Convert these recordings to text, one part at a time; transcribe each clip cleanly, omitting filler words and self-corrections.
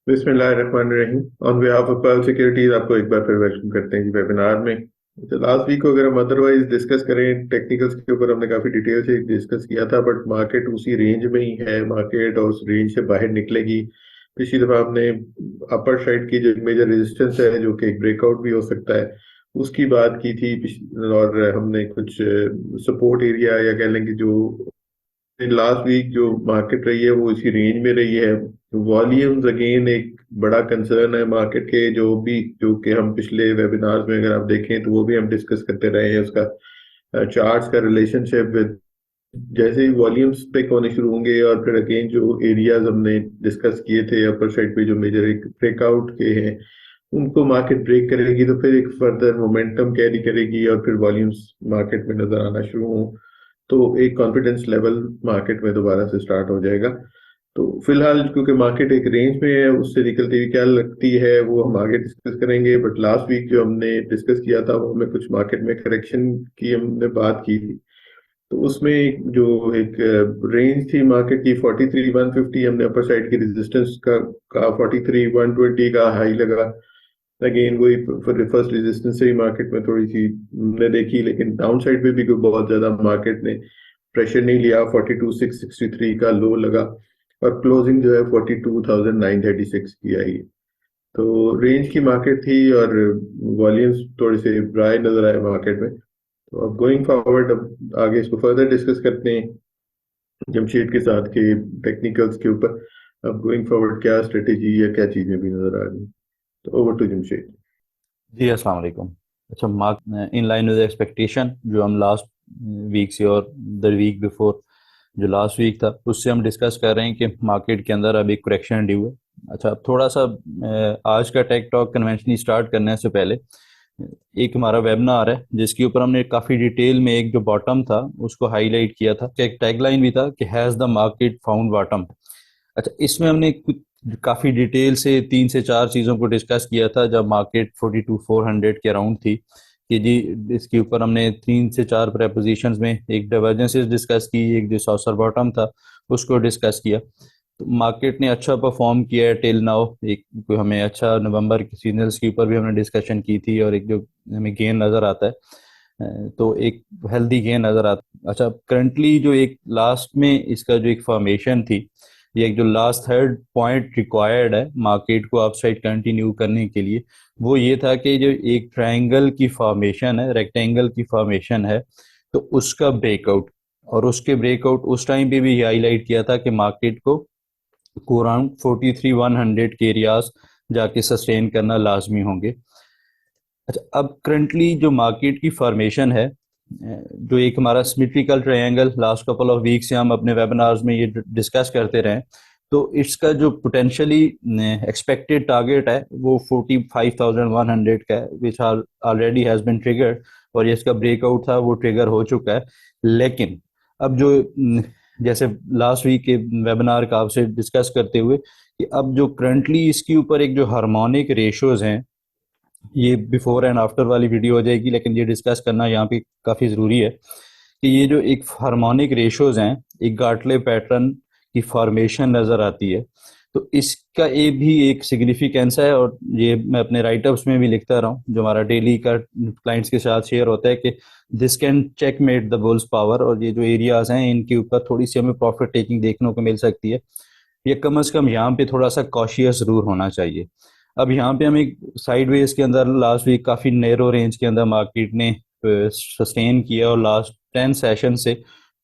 बिस्मिल्लाहिर्रहमानिर्रहीम। On behalf of pearl securities आपको एक बार फिर वेलकम करते हैं कि वेबिनार में। तो लास्ट वीक को अगर हम अदरवाइज डिस्कस करें, टेक्निकल्स के ऊपर हमने काफी डिटेल से डिस्कस किया था, बट मार्केट उसी रेंज में ही है। मार्केट और उस रेंज से बाहर निकलेगी। पिछली दफा हमने अपर साइड की जो मेजर रेजिस्टेंस है, जो कि एक ब्रेकआउट भी हो सकता है, उसकी बात की थी। और हमने कुछ सपोर्ट एरिया या कह लेंगे जो लास्ट वीक जो मार्केट रही है वो इसी रेंज में रही है। वॉल्यूम्स अगेन एक बड़ा कंसर्न है मार्केट के, जो कि हम पिछले वेबिनार्स में अगर आप देखें तो वो भी हम डिस्कस करते रहे हैं। उसका चार्ट्स का रिलेशनशिप विद जैसे ही वॉल्यूम्स पिक होने शुरू होंगे, और फिर अगेन जो एरियाज हमने डिस्कस किए थे अपर साइड पे जो मेजर एक ब्रेकआउट के हैं, उनको मार्केट ब्रेक करेगी तो फिर एक फर्दर मोमेंटम कैरी करेगी और फिर वॉल्यूम्स मार्केट में नजर आना शुरू हो, तो एक कॉन्फिडेंस लेवल मार्केट में दोबारा से स्टार्ट हो जाएगा। तो फिलहाल क्योंकि मार्केट एक रेंज में है, उससे निकलती हुई क्या लगती है वो हम आगे डिस्कस करेंगे। बट लास्ट वीक जो हमने डिस्कस किया था वो हमें कुछ मार्केट में करेक्शन की हमने बात की थी। तो उसमें एक रेंज थी मार्केट की 43,150, हमने अपर साइड की रेजिस्टेंस का 43,120 का हाई लगा। अगेन वही फर्स्ट रेजिस्टेंस से ही मार्केट में थोड़ी सी हमने देखी, लेकिन डाउन साइड पे भी कोई बहुत ज्यादा मार्केट ने प्रेशर नहीं लिया। 42,663 का लो लगा और क्लोजिंग जो है 42,936 की आई। तो रेंज की मार्केट थी और वॉल्यूम्स थोड़े से ड्राई नजर आए मार्केट में। तो अब गोइंग फॉरवर्ड, अब आगे इसको फर्दर डिस्कस करते हैं जमशेद के साथ के टेक्निकल्स के ऊपर। अब गोइंग फॉरवर्ड क्या स्ट्रेटेजी या क्या चीजें भी नजर आ रही हैं, तो ओवर टू जमशेद। जी अस्सलाम वालेकुम। अच्छा, mark in line with expectation जो हम लास्ट वीक से और द वीक बिफोर जो लास्ट वीक था उससे हम डिस्कस कर रहे हैं कि मार्केट के अंदर अभी करेक्शन ड्यू है। अच्छा, अब थोड़ा सा आज का टेक टॉक कन्वेंशनली स्टार्ट करने से पहले एक हमारा वेबिनार है जिसके ऊपर हमने काफ़ी डिटेल में एक जो बॉटम था उसको हाईलाइट किया था कि एक टैगलाइन भी था कि has the market found bottom. अच्छा, इसमें हमने कुछ काफ़ी डिटेल से 3 से 4 चीज़ों को डिस्कस किया था जब मार्केट 42,400 के अराउंड थी कि जी इसके ऊपर हमने 3 से 4 प्रपोजिशंस में एक डाइवर्जेंसेस डिस्कस की, एक जो सॉसर बॉटम था उसको डिस्कस किया। तो मार्केट ने अच्छा परफॉर्म किया है टिल नाउ। एक कोई हमें अच्छा नवंबर के सिग्नल्स के ऊपर भी हमने डिस्कशन की थी और एक जो हमें गेन नज़र आता है, तो एक हेल्दी गेन नज़र आता। अच्छा, करंटली जो एक लास्ट में इसका जो एक फॉर्मेशन थी, ये एक जो लास्ट थर्ड पॉइंट रिक्वायर्ड है मार्केट को अपसाइड कंटिन्यू करने के लिए, वो ये था कि जो एक ट्रायंगल की फॉर्मेशन है, रेक्टेंगल की फॉर्मेशन है, तो उसका ब्रेकआउट, और उसके ब्रेकआउट उस टाइम पे भी हाईलाइट किया था कि मार्केट को अराउंड 43,100 के एरियाज जाके सस्टेन करना लाजमी होंगे। अच्छा, अब करंटली जो मार्केट की फॉर्मेशन है, जो एक हमारा symmetrical triangle last couple of week से हम अपने वेबिनार्स में ये डिस्कस करते रहे, तो इसका जो पोटेंशियली एक्सपेक्टेड टारगेट है वो 45,100 का है, विच ऑलरेडी हैज़ बिन ट्रिगर्ड, और ये इसका ब्रेकआउट था वो ट्रिगर हो चुका है। लेकिन अब जो जैसे लास्ट वीक के वेबिनार का आपसे डिस्कस करते हुए कि अब जो करंटली इसके ऊपर एक जो हार्मोनिक रेशोज हैं, ये बिफोर एंड आफ्टर वाली वीडियो हो जाएगी, लेकिन ये डिस्कस करना यहाँ पे काफ़ी ज़रूरी है कि ये जो एक हार्मोनिक रेशोज हैं, एक गार्टले पैटर्न की फॉर्मेशन नज़र आती है, तो इसका ये भी एक सिग्निफिकेंस है। और ये मैं अपने राइटअप्स में भी लिखता रहा हूँ, जो हमारा डेली का क्लाइंट्स के साथ शेयर होता है कि this can checkmate the bulls power, और ये जो एरियाज हैं इनके ऊपर थोड़ी सी हमें प्रॉफिट टेकिंग देखने को मिल सकती है। ये कम से कम यहाँ पे थोड़ा सा कॉशियस जरूर होना चाहिए। अब यहाँ पे हम एक साइडवेज के अंदर लास्ट वीक काफ़ी नैरो रेंज के अंदर मार्केट ने सस्टेन किया, और लास्ट 10 सेशन से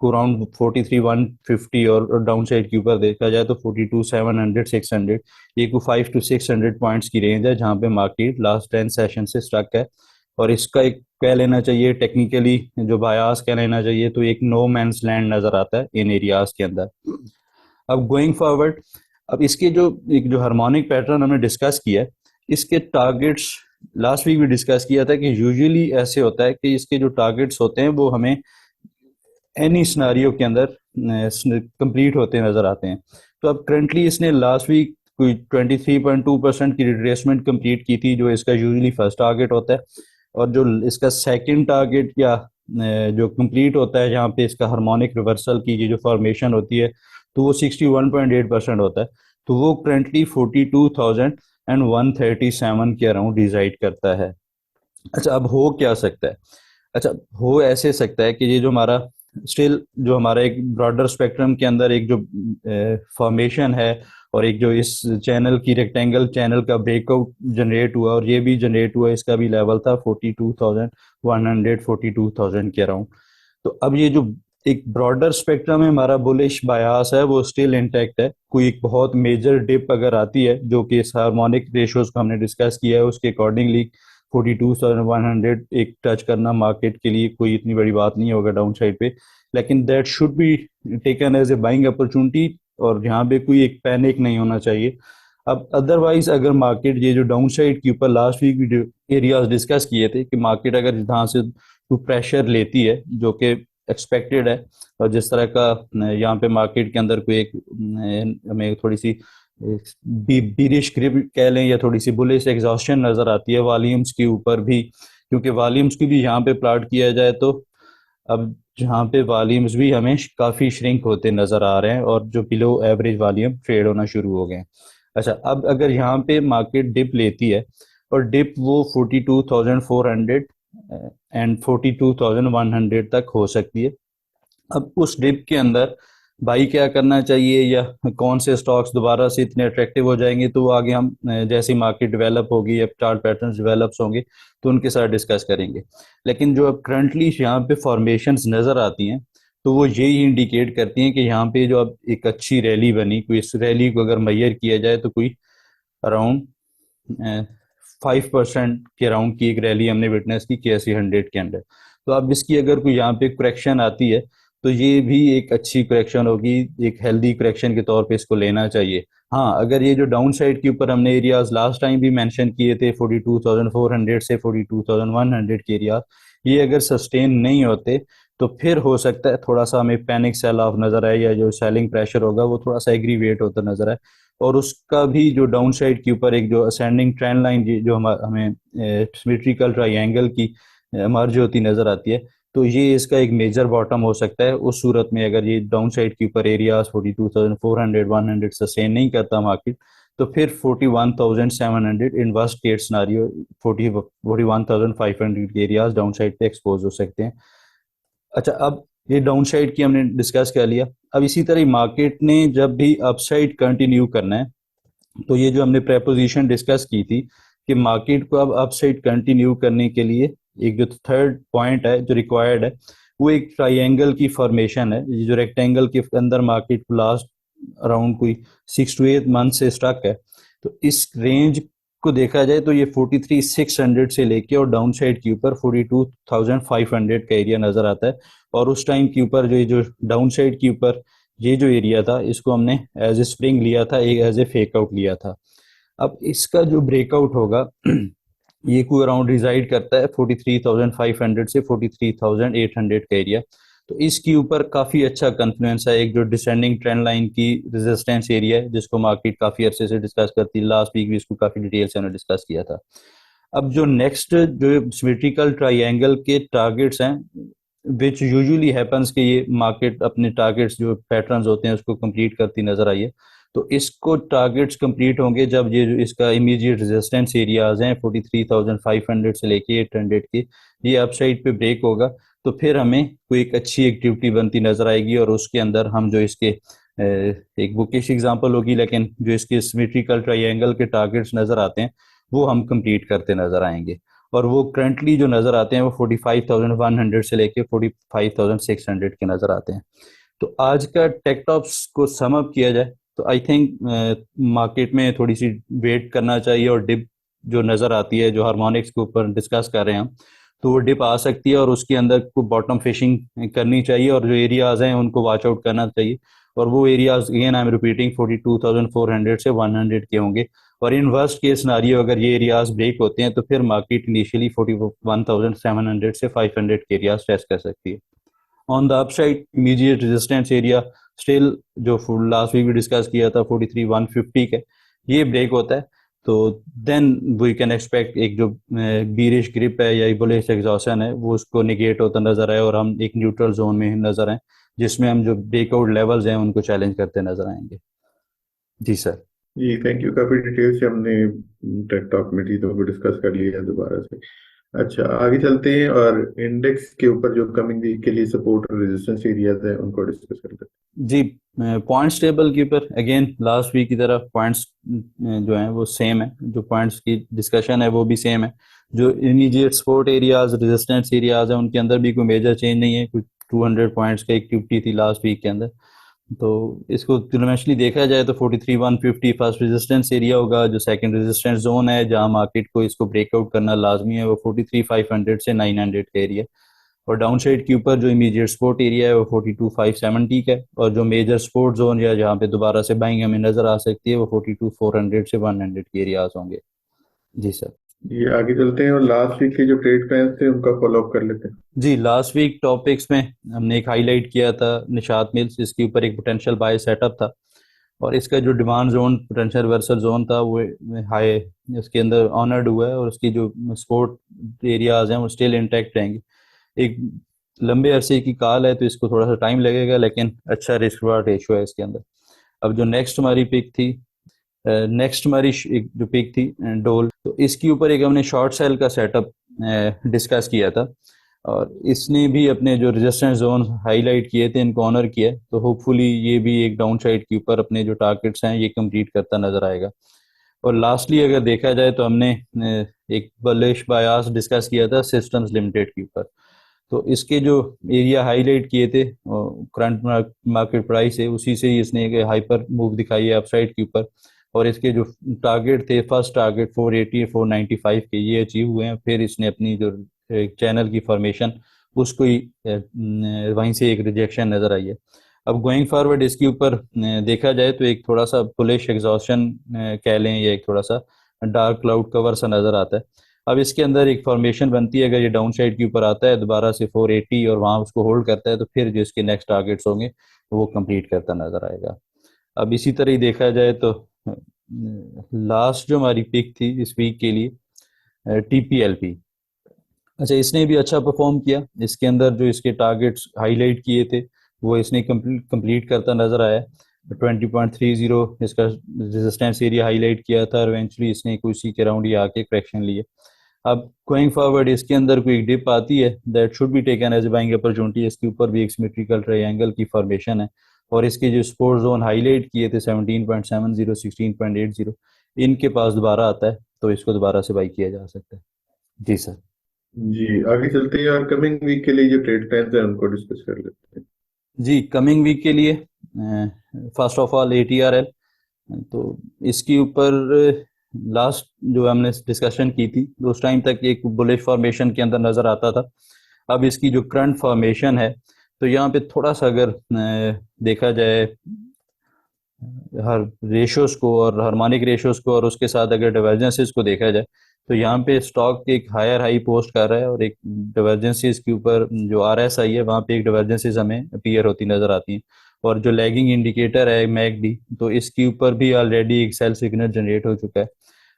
अराउंड 43,150, और डाउन साइड के ऊपर देखा जाए तो 42,700 600, ये को 5 to 600 पॉइंट्स की रेंज है जहाँ पे मार्केट लास्ट 10 सेशन से स्टक है। और इसका एक कह लेना चाहिए टेक्निकली, जो बायास कह लेना चाहिए, तो एक नो मैंस लैंड नजर आता है इन एरियाज के अंदर। अब गोइंग फॉरवर्ड, अब इसके जो एक जो हार्मोनिक पैटर्न हमने डिस्कस किया है, इसके टारगेट्स लास्ट वीक भी डिस्कस किया था कि यूजुअली ऐसे होता है कि इसके जो टारगेट्स होते हैं वो हमें एनी सिनारियो के अंदर कंप्लीट होते नजर आते हैं। तो अब करंटली इसने लास्ट वीक कोई 23.2% की रिट्रेसमेंट कंप्लीट की थी, जो इसका यूजुअली फर्स्ट टारगेट होता है। और जो इसका सेकंड टारगेट या जो कंप्लीट होता है जहाँ पे इसका हार्मोनिक रिवर्सल की ये जो फॉर्मेशन होती है, तो वो 61.8% होता है। तो वो करंटली 42,137 के अराउंड डिसाइड करता है। अच्छा, अब हो क्या सकता है? अच्छा, हो ऐसे सकता है कि ये जो हमारा स्टिल जो हमारा एक ब्रॉडर स्पेक्ट्रम के अंदर एक जो फॉर्मेशन है, और एक जो इस चैनल की रेक्टेंगल चैनल का ब्रेकआउट जनरेट हुआ, और ये भी जनरेट हुआ, इसका भी लेवल था 42,100 42,000 के अराउंड। तो अब ये जो एक ब्रॉडर स्पेक्ट्रम में हमारा बुलिश बायास है वो स्टिल इंटैक्ट है। कोई एक बहुत मेजर डिप अगर आती है, जो कि इस हार्मोनिक रेशियोज को हमने डिस्कस किया है, उसके अकॉर्डिंगली 42,100 एक टच करना मार्केट के लिए कोई इतनी बड़ी बात नहीं होगा डाउन साइड पे, लेकिन that should be taken as a buying opportunity, और यहाँ पे कोई एक पैनिक नहीं होना चाहिए। अब अदरवाइज अगर मार्केट ये जो डाउन साइड के ऊपर लास्ट वीक भी एरियाज डिस्कस किए थे कि मार्केट अगर यहाँ से तो प्रेशर लेती है जो कि एक्सपेक्टेड है, और जिस तरह का यहाँ पे मार्केट के अंदर कोई एक हमें थोड़ी सी बीरिश ग्रिप कह लें, या थोड़ी सी बुलिश एग्जॉस्शन नजर आती है वॉल्यूम्स के ऊपर भी, क्योंकि वॉल्यूम्स की भी यहाँ पे प्लाट किया जाए तो अब जहाँ पे वॉल्यूम्स भी हमें काफी श्रिंक होते नजर आ रहे हैं, और जो बिलो एवरेज वॉल्यूम ट्रेड होना शुरू हो गए हैं। अच्छा, अब अगर यहाँ पे मार्केट डिप लेती है, और डिप वो 42,400 एंड 42,100 तक हो सकती है। अब उस डिप के अंदर बाई क्या करना चाहिए, या कौन से स्टॉक्स दोबारा से इतने अट्रैक्टिव हो जाएंगे, तो आगे हम जैसे मार्केट डेवलप होगी या चार्ट पैटर्न्स डेवलप्स होंगे तो उनके साथ डिस्कस करेंगे। लेकिन जो अब करंटली यहाँ पे फॉर्मेशंस नजर आती हैं, तो वो यही इंडिकेट करती हैं कि यहाँ पे जो अब एक अच्छी रैली बनी, कोई इस रैली को अगर मैयर किया जाए तो कोई अराउंड 5% के अराउंड की एक रैली हमने विटनेस की KSE 100 के अंदर। तो अब इसकी अगर कोई यहाँ पे करेक्शन आती है तो ये भी एक अच्छी करेक्शन होगी, एक हेल्दी करेक्शन के तौर पे इसको लेना चाहिए। हाँ, अगर ये जो डाउन साइड के ऊपर हमने एरियाज लास्ट टाइम भी मेंशन किए थे 42,400 से 42,100 के एरिया, ये अगर सस्टेन नहीं होते तो फिर हो सकता है थोड़ा सा हमें पैनिक सेल ऑफ नजर आए, या जो सेलिंग प्रेशर होगा वो थोड़ा सा एग्रीवेट होता नजर आए, और उसका भी जो डाउन साइड के ऊपर एक जो असेंडिंग ट्रेंड लाइन जो हमें सिमेट्रिकल ट्राइंगल की मर्ज होती नजर आती है, तो ये इसका एक मेजर बॉटम हो सकता है। उस सूरत में अगर ये डाउन साइड के ऊपर एरियाज 42,400 100 सस्टेन नहीं करता मार्केट, तो फिर 41,700 इन वर्स्ट केस सिनेरियो 41,500 के एरियाज डाउन साइड पे एक्सपोज हो सकते हैं। अच्छा, अब ये डाउन साइड की हमने डिस्कस कर लिया। अब इसी तरह मार्केट ने जब भी अपसाइड कंटिन्यू करना है, तो ये जो हमने प्रेपोजिशन डिस्कस की थी कि मार्केट को अब अपसाइड कंटिन्यू करने के लिए एक जो थर्ड पॉइंट है जो रिक्वायर्ड है, वो एक ट्राइंगल की फॉर्मेशन है। ये जो रेक्टेंगल के अंदर मार्केट लास्ट अराउंड कोई 6 to 8 मंथ से स्टक है, तो इस रेंज को देखा जाए तो ये 43,600 से लेके और डाउन साइड के ऊपर 42,500 का एरिया नजर आता है। और उस टाइम के ऊपर जो डाउन साइड के ऊपर ये जो एरिया था, इसको हमने एज ए स्प्रिंग लिया था, एक एज ए फेक आउट लिया था। अब इसका जो ब्रेकआउट होगा ये कोई अराउंड रिजाइड करता है 43,500 से 43,800 का एरिया। तो इसके ऊपर काफी अच्छा कन्फ्लुएंस है, एक जो डिसेंडिंग ट्रेंड लाइन की रेजिस्टेंस एरिया है, जिसको मार्केट काफी अरसे से डिस्कस करती है। लास्ट वीक भी इसको काफी डिटेल से हमने डिस्कस किया था। अब जो नेक्स्ट जो सिमेट्रिकल ट्राइंगल के टारगेट्स हैं, विच यूजुअली हैपन्स कि ये मार्केट अपने टारगेट्स जो पैटर्न्स होते हैं उसको कंप्लीट करती नजर आई है। तो इसको टारगेट्स कंप्लीट होंगे जब ये जो इसका इमीडिएट रेजिस्टेंस एरियाज हैं 43,500 से लेके 800 के, ये अपसाइड पे ब्रेक होगा, तो फिर हमें कोई एक अच्छी एक्टिविटी बनती नजर आएगी, और उसके अंदर हम जो इसके एक बुकिश एग्जांपल होगी, लेकिन जो इसके सिमेट्रिकल ट्राइंगल के टारगेट्स नजर आते हैं वो हम कंप्लीट करते नजर आएंगे। और वो करंटली जो नजर आते हैं वो 45,100 से लेके 45,600 के नजर आते हैं। तो आज का टेक टॉप्स को सम अप किया जाए तो आई थिंक मार्केट में थोड़ी सी वेट करना चाहिए, और डिप जो नजर आती है जो हार्मोनिक्स के ऊपर डिस्कस कर रहे हैं हम, तो वो डिप आ सकती है और उसके अंदर को बॉटम फिशिंग करनी चाहिए, और जो एरियाज हैं उनको वॉच आउट करना चाहिए। और वो areas again I am repeating 42,400 से 100 के होंगे। और इन वर्स्ट केस सिनेरियो अगर ये एरियाज ब्रेक होते हैं तो फिर मार्केट इनिशियली 41,700 से 500 के एरियाज टेस्ट कर सकती है। On the upside immediate resistance area still जो लास्ट वीक भी डिस्कस किया था 43,150 का, ये ब्रेक होता है तो देन वी कैन एक्सपेक्ट एक जो बीरिश ग्रिप है या बुलिश एग्जॉशन है वो उसको निगेट होता नजर आए, और हम एक न्यूट्रल जोन में नजर आए जिसमें हम जो ब्रेकआउट लेवल्स हैं उनको चैलेंज करते नजर आएंगे। जी सर। जी थैंक यू, काफी डिटेल से हमने टेक टॉक में चीजों को डिस्कस कर लिया है दोबारा से। अच्छा, आगे चलते हैं और इंडेक्स के ऊपर जो कमिंग वीक के लिए सपोर्ट और रेजिस्टेंस एरियाज है उनको डिस्कस करते जी, पॉइंट्स टेबल के ऊपर अगेन लास्ट वीक की तरह पॉइंट्स जो हैं वो सेम है, जो पॉइंट्स की डिस्कशन है वो भी सेम है। जो immediate support areas resistance areas है उनके अंदर भी कोई मेजर चेंज नहीं है। कुछ 200 पॉइंट्स का एक्टिविटी थी लास्ट वीक के अंदर। तो इसको डायमेंशनली देखा जाए तो 43,150 फर्स्ट रेजिस्टेंस एरिया होगा। जो सेकंड रेजिस्टेंस जोन है जहां मार्केट को इसको ब्रेकआउट करना लाजमी है वो 43,500 से 900 का एरिया। और डाउन साइड के ऊपर जो इमीडिएट सपोर्ट एरिया है वो 42,570 का है। और जो मेजर सपोर्ट जोन या जहाँ पे दोबारा से बाइंग हमें नजर आ सकती है वो 42,400 से 100 के एरियाज होंगे। जी सर। हैं। ये आगे चलते हैं और लास्ट वीक के जो ट्रेड प्लान्स थे उनका फॉलो अप कर लेते हैं। जी, लास्ट वीक टॉपिक्स में हमने एक हाईलाइट किया था निशात मिल्स, इसके ऊपर एक पोटेंशियल बाय सेटअप था। और इसका जो demand zone potential reversal zone था वो हाई इसके अंदर ऑनर्ड हुआ है। और उसकी जो सपोर्ट एरियाज हैं वो स्टिल इंटैक्ट रहेंगे। एक लंबे अरसे की कॉल है तो इसको थोड़ा सा टाइम लगेगा, लेकिन अच्छा रिस्क रिवार्ड रेशियो है इसके अंदर। अब जो नेक्स्ट हमारी पिक थी, नेक्स्ट हमारी एक जो पिक थी डोल, तो इसके ऊपर एक हमने शॉर्ट सेल का सेटअप डिस्कस किया था। और इसने भी अपने जो रेजिस्टेंस जोन हाईलाइट किए थे इनको ऑनर किया है। तो होपफुली ये भी एक डाउन साइड के ऊपर अपने जो टारगेट्स हैं ये कंप्लीट करता नजर आएगा। और लास्टली अगर देखा जाए तो हमने एक बुलिश बायास डिस्कस किया था सिस्टम्स लिमिटेड के ऊपर। तो इसके जो एरिया हाईलाइट किए थे करंट मार्केट प्राइस है उसी से ही इसने एक हाइपर मूव दिखाई है अपसाइड के ऊपर। और इसके जो टारगेट थे, फर्स्ट टारगेट 480 495 के, ये अचीव हुए हैं। फिर इसने अपनी जो एक चैनल की फॉर्मेशन उसको ही वहीं से एक रिजेक्शन नजर आई है। अब गोइंग फॉरवर्ड इसके ऊपर देखा जाए तो एक थोड़ा सा बुलिश एग्जॉशन कह लें या एक थोड़ा सा डार्क क्लाउड कवर सा नजर आता है। अब इसके अंदर एक फॉर्मेशन बनती है, अगर ये डाउन साइड के ऊपर आता है दोबारा से 480 और वहां उसको होल्ड करता है तो फिर जो इसके नेक्स्ट टारगेट्स होंगे वो कंप्लीट करता नजर आएगा। अब इसी तरह ही देखा जाए तो लास्ट जो हमारी पिक थी इस वीक के लिए टीपीएलपी। अच्छा, इसने भी अच्छा परफॉर्म किया। इसके अंदर जो इसके टारगेट्स हाईलाइट किए थे वो इसने कंप्लीट करता नजर आया। 20.30 इसका रेजिस्टेंस एरिया हाईलाइट किया था और इवेंचुअली इसने उसी के राउंड ही आके करेक्शन लिए। अब गोइंग फॉरवर्ड इसके अंदर कोई डिप आती है that should be taken as a buying opportunity. इसके ऊपर भी एक सिमेट्रिकल ट्रायंगल की फॉर्मेशन है। और इसके जो सपोर्ट जोन हाईलाइट किए थे 17.70 16.80, इनके पास दोबारा आता है तो इसको दोबारा से बाई किया जा सकता है। जी सर। हैं। जी आगे चलते हैं और कमिंग वीक के लिए जो ट्रेड प्लान्स हैं उनको डिस्कस कर लेते हैं। जी, कमिंग वीक के लिए फर्स्ट ऑफ ऑल एटीआरएल। तो इसके ऊपर लास्ट जो हमने डिस्कशन की थी तो उस टाइम तक एक बुलिश फॉर्मेशन के अंदर नजर आता था। अब इसकी जो करंट फॉर्मेशन है तो यहाँ पे थोड़ा सा अगर देखा जाए हर रेशियोज को और हार्मोनिक रेशियोज को और उसके साथ अगर डिवर्जेंसेस को देखा जाए तो यहाँ पे स्टॉक एक हायर हाई पोस्ट कर रहा है। और एक डिवर्जेंसेस के ऊपर जो आरएसआई है वहाँ पे एक डिवर्जेंसेस हमें अपीयर होती नजर आती हैं। और जो लैगिंग इंडिकेटर है मैकडी, तो इसके ऊपर भी ऑलरेडी एक सेल सिग्नल जनरेट हो चुका है।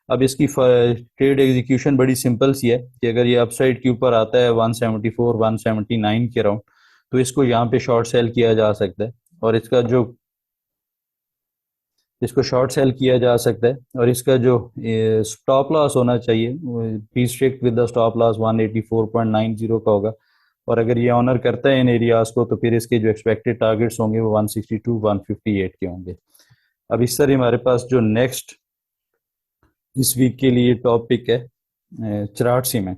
अब इसकी ट्रेड एग्जीक्यूशन बड़ी सिंपल सी है कि अगर ये अपसाइड के ऊपर आता है 174 179 के अराउंड तो इसको यहाँ पे शॉर्ट सेल किया जा सकता है। और इसको शॉर्ट सेल किया जा सकता है। और इसका जो स्टॉप लॉस होना चाहिए be strict with the stop loss 184.90 का होगा। और अगर ये ऑनर करता है इन एरियाज को तो फिर इसके जो एक्सपेक्टेड टारगेट्स होंगे वो 162 158 के होंगे। अब इस तरह हमारे पास जो नेक्स्ट इस वीक के लिए टॉपिक है चराट सीमेंट।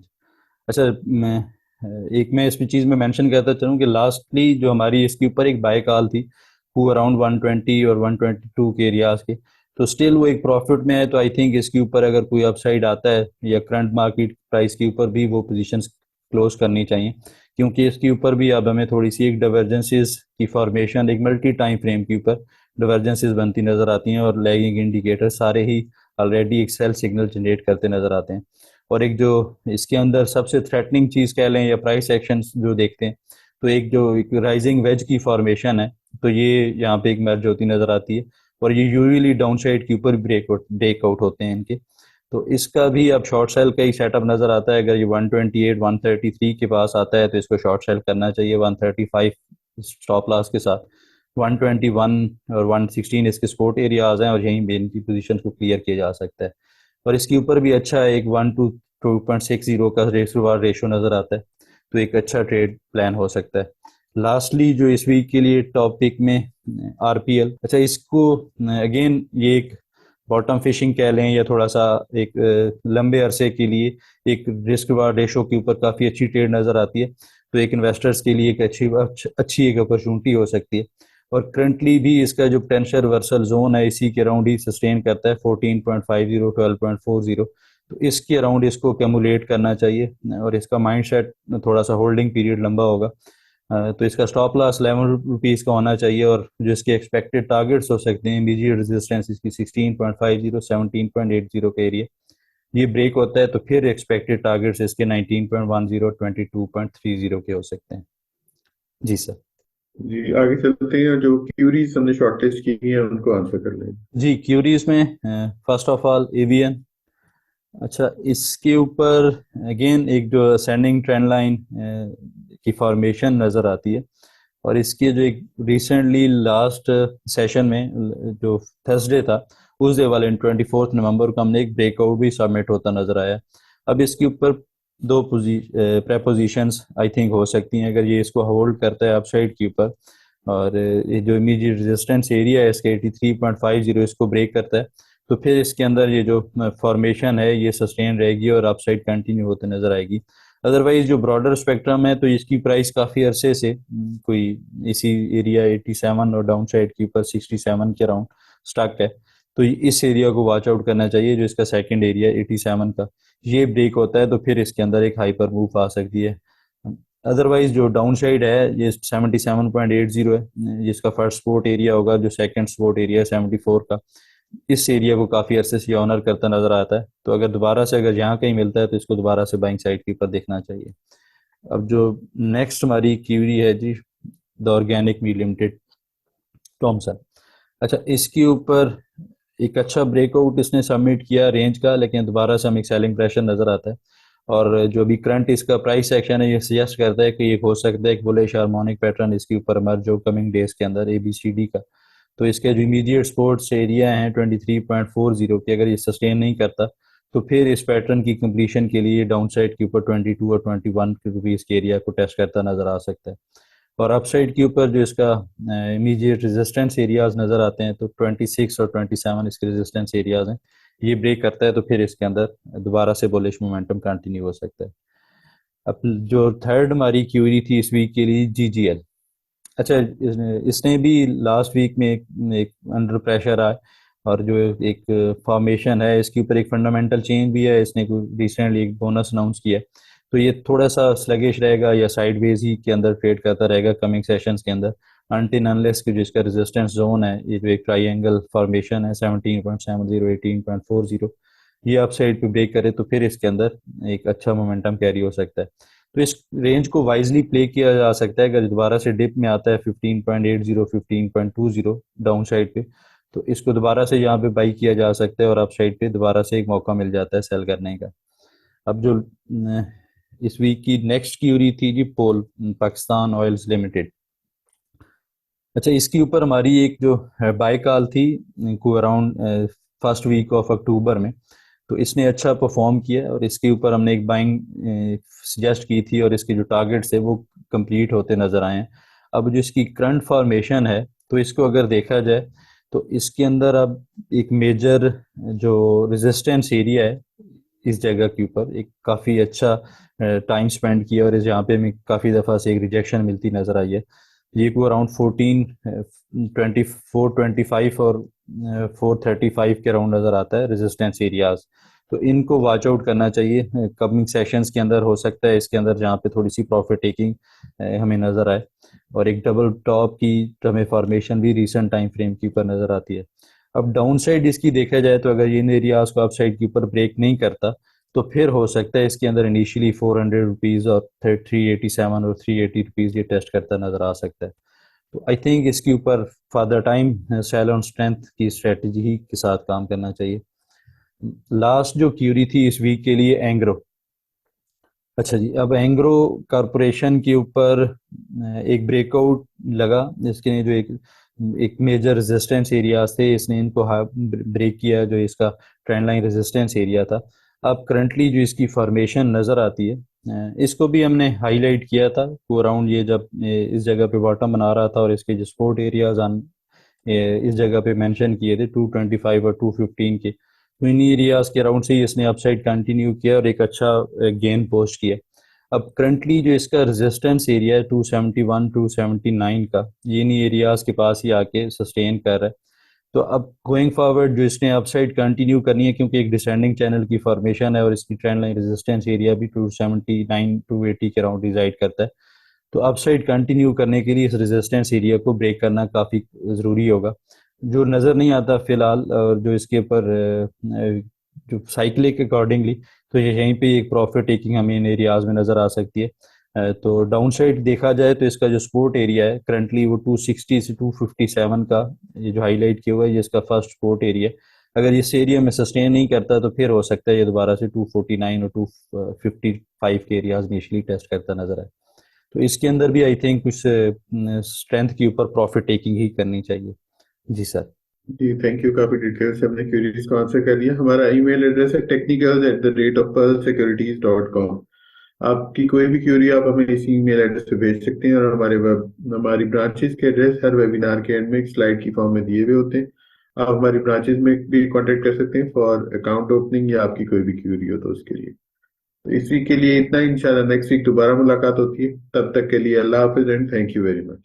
अच्छा, मैं इसमें चीज़ में मेंशन करता चलूँ कि लास्टली जो हमारी इसके ऊपर एक बाय कॉल थी वो अराउंड 120 और 122 के एरियाज के, तो स्टिल वो एक प्रॉफिट में है। तो आई थिंक इसके ऊपर अगर कोई अपसाइड आता है या करंट मार्केट प्राइस के ऊपर भी वो पोजीशंस क्लोज करनी चाहिए। क्योंकि इसके ऊपर भी अब हमें थोड़ी सी एक डाइवर्जेंसेस की फॉर्मेशन एक मल्टी टाइम फ्रेम के ऊपर डाइवर्जेंसेस बनती नजर आती हैं। और लैगिंग इंडिकेटर सारे ही ऑलरेडी एक सेल सिग्नल जनरेट करते नजर आते हैं। और एक जो इसके अंदर सबसे थ्रेटनिंग चीज कह लें या प्राइस एक्शन जो देखते हैं तो एक जो एक राइजिंग वेज की फॉर्मेशन है तो ये यहाँ पे एक मर्ज होती नजर आती है। और ये यूजुअली डाउन साइड के ऊपर ब्रेकआउट होते हैं इनके। तो इसका भी अब शॉर्ट सेल का ही सेटअप नजर आता है। अगर ये 128 133 के पास आता है तो इसको शॉर्ट सेल करना चाहिए 135 स्टॉप लॉस के साथ। 121 और 116 इसके सपोर्ट एरियाज हैं और यहीं पे इनकी पोजीशन को क्लियर किया जा सकता है। और इसके ऊपर भी अच्छा एक 1 to 2.60 का रिस्क रिवार्ड रेशो नजर आता है, तो एक अच्छा ट्रेड प्लान हो सकता है। लास्टली जो इस वीक के लिए टॉपिक में आरपीएल, अच्छा इसको अगेन ये एक बॉटम फिशिंग कह लें या थोड़ा सा एक लंबे अरसे के लिए एक रिस्क रिवार्ड रेशो के ऊपर काफ़ी अच्छी ट्रेड नज़र आती है, तो एक इन्वेस्टर्स के लिए एक अच्छी एक अपॉर्चुनिटी हो सकती है। और करंटली भी इसका जो पोटेंशियल रिवर्सल जोन है इसी के अराउंड ही सस्टेन करता है 14.50 12.40, तो इसके अराउंड इसको कैमुलेट करना चाहिए और इसका माइंड सेट थोड़ा सा होल्डिंग पीरियड लंबा होगा। तो इसका स्टॉप लॉस 11 रुपीज़ का होना चाहिए और जो इसके एक्सपेक्टेड टारगेट्स हो सकते हैं, इमीडिएट रेजिस्टेंस इसकी 16.50 17.80 का एरिया, ये ब्रेक होता है तो फिर एक्सपेक्टेड टारगेट्स इसके 19.10 22.30 के हो सकते हैं। जी सर। जी आगे चलते हैं, जो क्यूरीज हमने शॉर्टलिस्ट की हैं उनको आंसर कर लें। जी क्यूरीज में फर्स्ट ऑफ ऑल एवीएन, अच्छा इसके ऊपर अगेन एक जो असेंडिंग ट्रेंड लाइन की फॉर्मेशन नज़र आती है और इसके जो एक रिसेंटली लास्ट सेशन में जो थर्सडे था उस डे वाले 24 नवंबर को हमने एक ब्रेकआउट भी सबमिट होता नजर आया। अब इसके ऊपर दो प्रेपोजिशंस आई थिंक हो सकती हैं, अगर ये इसको होल्ड करता है अपसाइड के ऊपर और ये जो इमीडिएट रेजिस्टेंस एरिया है इसके 83.50 इसको ब्रेक करता है, तो फिर इसके अंदर ये जो फॉर्मेशन है ये सस्टेन रहेगी और अपसाइड कंटिन्यू होते नजर आएगी। अदरवाइज जो ब्रॉडर स्पेक्ट्रम है तो इसकी प्राइस काफ़ी अरसे से कोई इसी एरिया 87 और डाउन साइड के ऊपर 67 के अराउंड स्टक है, तो इस एरिया को वॉच आउट करना चाहिए। जो इसका सेकंड एरिया 87 का ये ब्रेक होता है तो फिर इसके अंदर एक हाइपर मूव आ सकती है। अदरवाइज जो डाउन साइड है ये 77.80 है, जिसका फर्स्ट सपोर्ट एरिया होगा, जो सेकंड सपोर्ट एरिया है 74 का, इस एरिया को काफ़ी अरसे से ऑनर करता नजर आता है, तो अगर दोबारा से अगर यहाँ कहीं मिलता है तो इसको दोबारा से बाइंग साइड के ऊपर देखना चाहिए। अब जो नेक्स्ट हमारी क्यूरी है जी, the organic meat limited, Thomson, अच्छा इसके ऊपर एक अच्छा ब्रेकआउट इसने सबमिट किया रेंज का, लेकिन दोबारा से हमें एक सेलिंग प्रेशर नजर आता है और जो भी करंट इसका प्राइस एक्शन है ये सजेस्ट करता है कि ये हो सकता है एक बुलिश हार्मोनिक पैटर्न इसके ऊपर इमर्ज हो कमिंग डेज के अंदर ABCD का। तो इसके जो इमीडिएट सपोर्ट्स एरिया हैं 23.40 के, अगर ये सस्टेन नहीं करता तो फिर इस पैटर्न की कंप्लीशन के लिए डाउन साइड के ऊपर 22 और 21 के रुपीज़ के एरिया को टेस्ट करता नजर आ सकता है। और अपसाइड के ऊपर जो इसका इमीडिएट रेजिस्टेंस एरियाज नज़र आते हैं तो 26 और 27 इसके रेजिस्टेंस एरियाज हैं, ये ब्रेक करता है तो फिर इसके अंदर दोबारा से बुलिश मोमेंटम कंटिन्यू हो सकता है। अब जो थर्ड हमारी क्यूरी थी इस वीक के लिए GGL, अच्छा इसने भी लास्ट वीक में एक अंडर प्रेशर आया और जो एक फॉर्मेशन है इसके ऊपर एक फंडामेंटल चेंज भी है, इसने रिसेंटली एक बोनस अनाउंस किया है, तो ये थोड़ा सा स्लगिश रहेगा या साइडवेज ही के अंदर ट्रेड करता रहेगा कमिंग सेशंस के अंदर अनटिल अनलेस कि जिसका रेजिस्टेंस जोन है ये जो एक ट्राइंगल फॉर्मेशन है 17.70 18.40 ये अप साइड पे ब्रेक करे तो फिर इसके अंदर एक अच्छा मोमेंटम कैरी हो सकता है। तो इस रेंज को वाइजली प्ले किया जा सकता है, अगर दोबारा से डिप में आता है 15.80 15.20 डाउन साइड पे तो इसको दोबारा से यहाँ पे बाई किया जा सकता है और अप साइड पे दोबारा से एक मौका मिल जाता है सेल करने का। अब जो इस वीक की नेक्स्ट क्यूरी थी जी पोल, पाकिस्तान ऑयल्स लिमिटेड, अच्छा इसके ऊपर हमारी एक जो बाय कॉल थी को अराउंड फर्स्ट वीक ऑफ अक्टूबर में, तो इसने अच्छा परफॉर्म किया और इसके ऊपर हमने एक बाइंग सजेस्ट की थी और इसके जो टारगेट्स है वो कंप्लीट होते नजर आए हैं। अब जो इसकी करंट फॉर्मेशन है तो इसको अगर देखा जाए तो इसके अंदर अब एक मेजर जो रेजिस्टेंस एरिया है इस जगह के ऊपर एक काफ़ी अच्छा टाइम स्पेंड किया और इस यहाँ पे हमें काफ़ी दफ़ा से एक रिजेक्शन मिलती नज़र आई है। ये को अराउंड 425 और 435 के अराउंड नज़र आता है रेजिस्टेंस एरियाज, तो इनको वॉच आउट करना चाहिए कमिंग सेशंस के अंदर। हो सकता है इसके अंदर जहाँ पे थोड़ी सी प्रॉफिट टेकिंग हमें नज़र आए और एक डबल टॉप की हमें फॉर्मेशन भी रीसेंट टाइम फ्रेम के ऊपर नज़र आती है। अब डाउन साइड इसकी देखा जाए तो अगर ये इन एरियाज को अप साइड के ऊपर ब्रेक नहीं करता तो फिर हो सकता है इसके अंदर इनिशियली 400 रुपीज़ और 387 और 380 रुपीज़ ये टेस्ट करता नज़र आ सकता है। तो आई थिंक इसके ऊपर further time sell on strength की स्ट्रेटजी ही के साथ काम करना चाहिए। लास्ट जो क्यूरी थी इस वीक के लिए एंग्रो, अच्छा जी अब एंग्रो कॉरपोरेशन के ऊपर एक ब्रेकआउट लगा, इसके जो एक एक मेजर रेजिस्टेंस एरियाज थे, इसने इनको ब्रेक किया, जो इसका ट्रेंड लाइन रेजिस्टेंस एरिया था। अब करंटली जो इसकी फॉर्मेशन नज़र आती है, इसको भी हमने हाईलाइट किया था को अराउंड ये जब इस जगह पे बॉटम बना रहा था, और इसके जो सपोर्ट एरियाज आन इस जगह पे मेंशन किए थे 225 और 215 के, तो इन एरियाज के अराउंड से ही इसने अपसाइड कंटिन्यू किया और एक अच्छा गेन पोस्ट किया। अब करंटली जो इसका रेजिस्टेंस एरिया है 271 279 का, ये इन एरियाज के पास ही आके सस्टेन कर रहा है। तो अब गोइंग फॉरवर्ड जो इसने अपसाइड कंटिन्यू करनी है, क्योंकि एक डिसेंडिंग चैनल की फॉर्मेशन है और इसकी ट्रेंड लाइन रेजिस्टेंस एरिया भी 279 280 के अराउंड डिसाइड करता है। तो अपसाइड कंटिन्यू करने के लिए इस रेजिस्टेंस एरिया को ब्रेक करना काफ़ी ज़रूरी होगा, जो नज़र नहीं आता फिलहाल। और जो इसके ऊपर जो साइक्लिक अकॉर्डिंगली, तो ये यहीं पे एक प्रॉफिट टेकिंग हमें इन एरियाज में नज़र आ सकती है। तो डाउन साइड देखा जाए तो इसका जो सपोर्ट एरिया है करंटली वो 260 से 257 का, ये जो हाईलाइट किया हुआ है ये इसका फर्स्ट सपोर्ट एरिया है। अगर इस एरिया में सस्टेन नहीं करता तो फिर हो सकता है ये दोबारा से 249 और 255 के एरियाज इनिशियली टेस्ट करता नजर आए। तो इसके अंदर भी आई थिंक कुछ स्ट्रेंथ के ऊपर प्रॉफिट टेकिंग ही करनी चाहिए। जी सर। जी थैंक यू, काफी डिटेल से हमने क्वेरीज को आंसर कर लिया। हमारा ईमेल एड्रेस है technicals@pearlsecurities.com। आपकी कोई भी क्यूरी आप हमें इसी ईमेल एड्रेस पे भेज सकते हैं, और हमारी ब्रांचेस के एड्रेस हर वेबिनार के एंड में एक स्लाइड की फॉर्म में दिए हुए होते हैं। आप हमारी ब्रांचेस में भी कांटेक्ट कर सकते हैं फॉर अकाउंट ओपनिंग, या आपकी कोई भी क्यूरी हो तो उसके लिए। तो इस वीक के लिए इतना ही। इंशाल्लाह नेक्स्ट वीक दोबारा मुलाकात होती है। तब तक के लिए अल्लाह हाफिज and thank you very much.